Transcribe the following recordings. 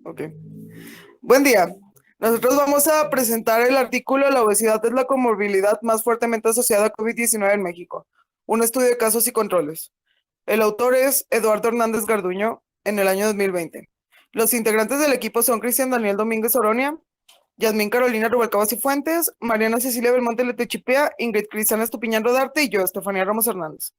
Ok. Buen día. Nosotros vamos a presentar el artículo La obesidad es la comorbilidad más fuertemente asociada a COVID-19 en México. Un estudio de casos y controles. El autor es Eduardo Hernández Garduño en el año 2020. Los integrantes del equipo son Cristian Daniel Domínguez Oronia, Yasmín Carolina Rubalcaba Cifuentes, Mariana Cecilia Belmonte Letechipea, Ingrid Cristiana Estupiñán Rodarte y yo, Estefanía Ramos Hernández.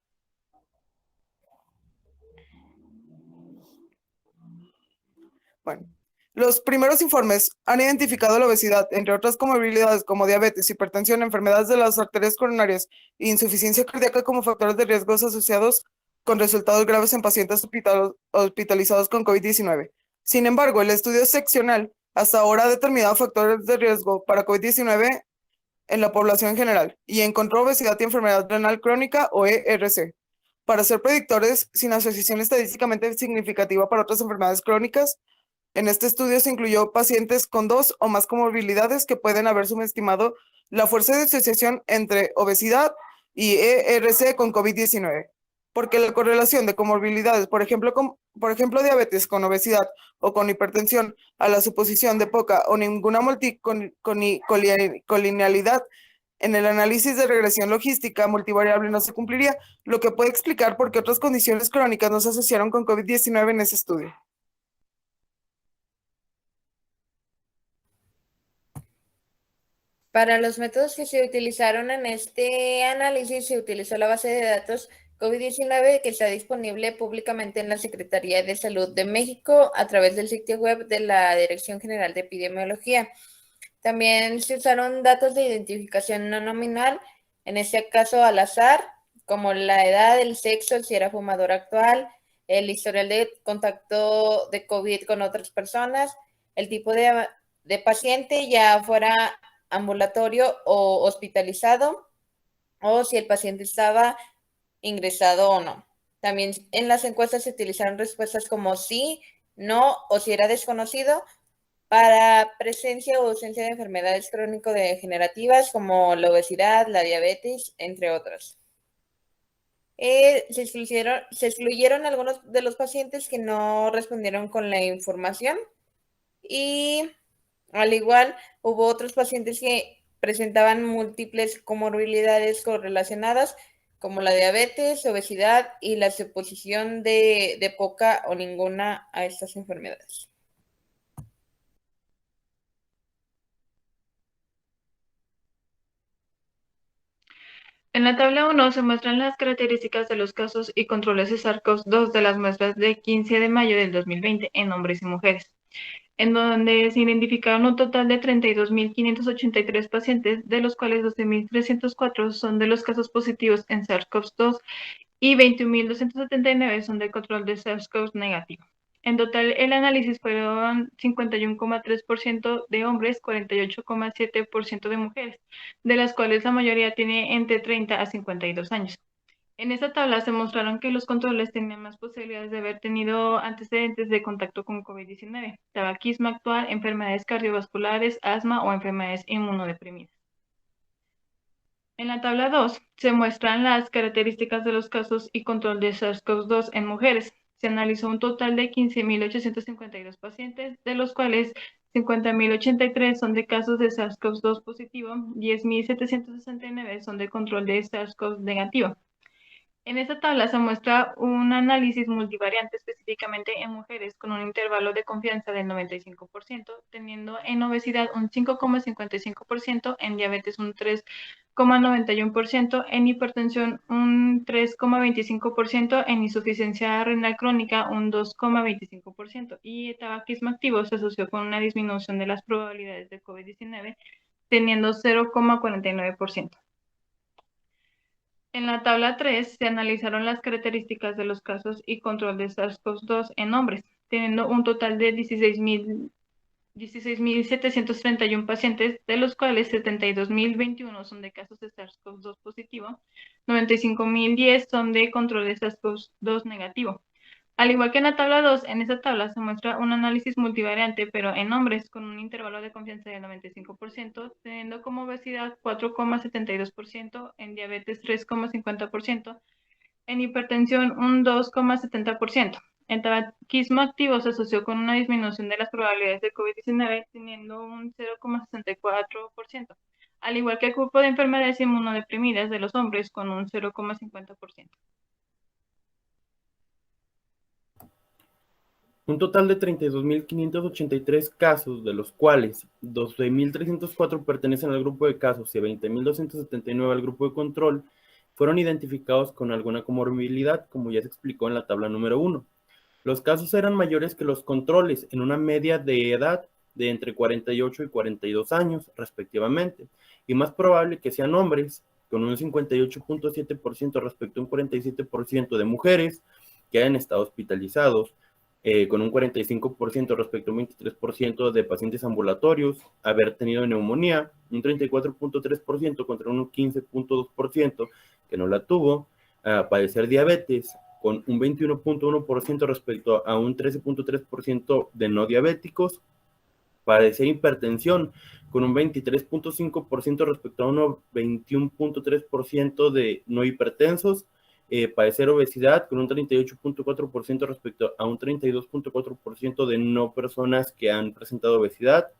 Bueno, los primeros informes han identificado la obesidad, entre otras comorbilidades como diabetes, hipertensión, enfermedades de las arterias coronarias e insuficiencia cardíaca como factores de riesgos asociados con resultados graves en pacientes hospitalizados con COVID-19. Sin embargo, el estudio seccional hasta ahora ha determinado factores de riesgo para COVID-19 en la población en general y encontró obesidad y enfermedad renal crónica o ERC. Para ser predictores sin asociación estadísticamente significativa para otras enfermedades crónicas, en este estudio se incluyó pacientes con dos o más comorbilidades que pueden haber subestimado la fuerza de asociación entre obesidad y ERC con COVID-19, porque la correlación de comorbilidades, por ejemplo, diabetes con obesidad o con hipertensión, a la suposición de poca o ninguna colinealidad en el análisis de regresión logística multivariable no se cumpliría, lo que puede explicar por qué otras condiciones crónicas no se asociaron con COVID-19 en ese estudio. Para los métodos que se utilizaron en este análisis, se utilizó la base de datos COVID-19 que está disponible públicamente en la Secretaría de Salud de México a través del sitio web de la Dirección General de Epidemiología. También se usaron datos de identificación no nominal, en este caso al azar, como la edad, el sexo, si era fumador actual, el historial de contacto de COVID con otras personas, el tipo de paciente, ya fuera ambulatorio o hospitalizado, o si el paciente estaba ingresado o no. También en las encuestas se utilizaron respuestas como sí, no o si era desconocido para presencia o ausencia de enfermedades crónico-degenerativas como la obesidad, la diabetes, entre otras. Se excluyeron algunos de los pacientes que no respondieron con la información y al igual hubo otros pacientes que presentaban múltiples comorbilidades correlacionadas como la diabetes, obesidad y la suposición de poca o ninguna a estas enfermedades. En la tabla 1 se muestran las características de los casos y controles de SARS-CoV-2 de las muestras de 15 de mayo del 2020 en hombres y mujeres, en donde se identificaron un total de 32.583 pacientes, de los cuales 12.304 son de los casos positivos en SARS-CoV-2 y 21.279 son de control de SARS-CoV negativo. En total, el análisis fueron 51,3% de hombres, 48,7% de mujeres, de las cuales la mayoría tiene entre 30 a 52 años. En esta tabla se mostraron que los controles tenían más posibilidades de haber tenido antecedentes de contacto con COVID-19, tabaquismo actual, enfermedades cardiovasculares, asma o enfermedades inmunodeprimidas. En la tabla 2 se muestran las características de los casos y control de SARS-CoV-2 en mujeres. Se analizó un total de 15.852 pacientes, de los cuales 50.083 son de casos de SARS-CoV-2 positivo, 10.769 son de control de SARS-CoV negativo. En esta tabla se muestra un análisis multivariante específicamente en mujeres con un intervalo de confianza del 95%, teniendo en obesidad un 5,55%, en diabetes un 3,91%, en hipertensión un 3,25%, en insuficiencia renal crónica un 2,25% y el tabaquismo activo se asoció con una disminución de las probabilidades de COVID-19, teniendo 0,49%. En la tabla 3 se analizaron las características de los casos y control de SARS-CoV-2 en hombres, teniendo un total de 16.731 pacientes, de los cuales 72.021 son de casos de SARS-CoV-2 positivo, 95.010 son de control de SARS-CoV-2 negativo. Al igual que en la tabla 2, en esta tabla se muestra un análisis multivariante, pero en hombres con un intervalo de confianza del 95%, teniendo como obesidad 4,72%, en diabetes 3,50%, en hipertensión un 2,70%, El tabaquismo activo se asoció con una disminución de las probabilidades de COVID-19, teniendo un 0,64%, al igual que el grupo de enfermedades inmunodeprimidas de los hombres con un 0,50%. Un total de 32.583 casos, de los cuales 12.304 pertenecen al grupo de casos y 20.279 al grupo de control, fueron identificados con alguna comorbilidad, como ya se explicó en la tabla número 1. Los casos eran mayores que los controles, en una media de edad de entre 48 y 42 años, respectivamente, y más probable que sean hombres, con un 58.7% respecto a un 47% de mujeres que hayan estado hospitalizados, con un 45% respecto a un 23% de pacientes ambulatorios, haber tenido neumonía, un 34.3% contra un 15.2% que no la tuvo, padecer diabetes, con un 21.1% respecto a un 13.3% de no diabéticos, padecer hipertensión, con un 23.5% respecto a un 21.3% de no hipertensos, padecer obesidad con un 38.4% respecto a un 32.4% de no personas que han presentado obesidad,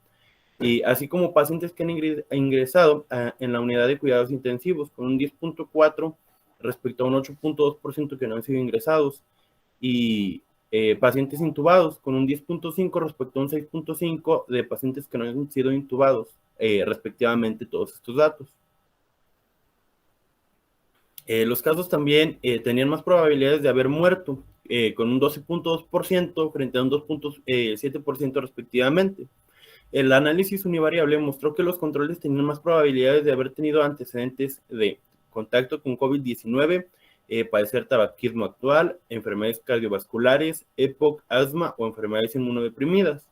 y así como pacientes que han ingresado en la unidad de cuidados intensivos con un 10.4% respecto a un 8.2% que no han sido ingresados, y pacientes intubados con un 10.5% respecto a un 6.5% de pacientes que no han sido intubados, respectivamente todos estos datos. Los casos también tenían más probabilidades de haber muerto, con un 12.2% frente a un 2.7% respectivamente. El análisis univariable mostró que los controles tenían más probabilidades de haber tenido antecedentes de contacto con COVID-19, padecer tabaquismo actual, enfermedades cardiovasculares, EPOC, asma o enfermedades inmunodeprimidas.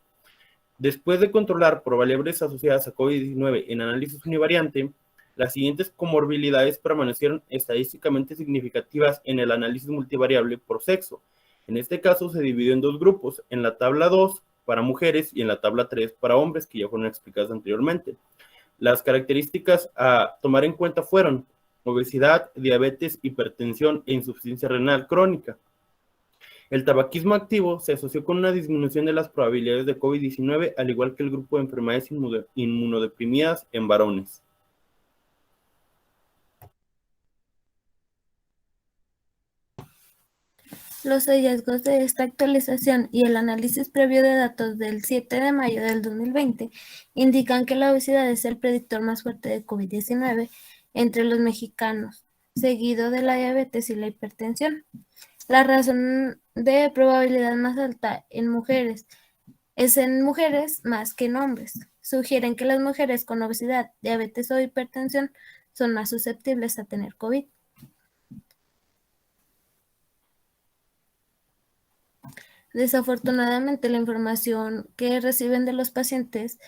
Después de controlar por variables asociadas a COVID-19 en análisis univariante, las siguientes comorbilidades permanecieron estadísticamente significativas en el análisis multivariable por sexo. En este caso se dividió en dos grupos, en la tabla 2 para mujeres y en la tabla 3 para hombres, que ya fueron explicadas anteriormente. Las características a tomar en cuenta fueron obesidad, diabetes, hipertensión e insuficiencia renal crónica. El tabaquismo activo se asoció con una disminución de las probabilidades de COVID-19, al igual que el grupo de enfermedades inmunodeprimidas en varones. Los hallazgos de esta actualización y el análisis previo de datos del 7 de mayo del 2020 indican que la obesidad es el predictor más fuerte de COVID-19 entre los mexicanos, seguido de la diabetes y la hipertensión. La razón de probabilidad más alta en mujeres es en mujeres más que en hombres. Sugieren que las mujeres con obesidad, diabetes o hipertensión son más susceptibles a tener COVID. Desafortunadamente, la información que reciben de los pacientes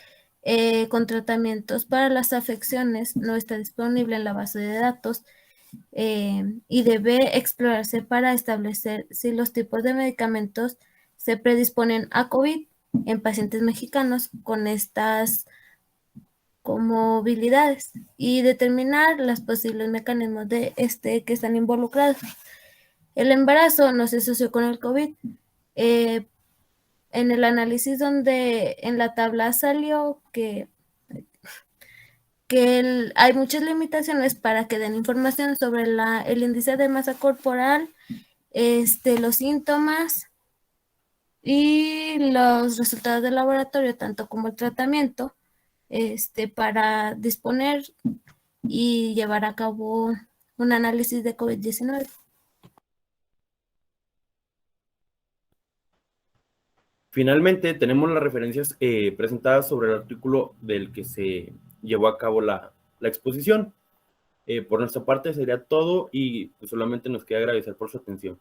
con tratamientos para las afecciones no está disponible en la base de datos y debe explorarse para establecer si los tipos de medicamentos se predisponen a COVID en pacientes mexicanos con estas comorbilidades y determinar los posibles mecanismos de que están involucrados. El embarazo no se asoció con el COVID. En el análisis donde en la tabla salió que hay muchas limitaciones para que den información sobre el índice de masa corporal, los síntomas y los resultados del laboratorio, tanto como el tratamiento, para disponer y llevar a cabo un análisis de COVID-19. Finalmente, tenemos las referencias presentadas sobre el artículo del que se llevó a cabo la exposición. Por nuestra parte sería todo y pues solamente nos queda agradecer por su atención.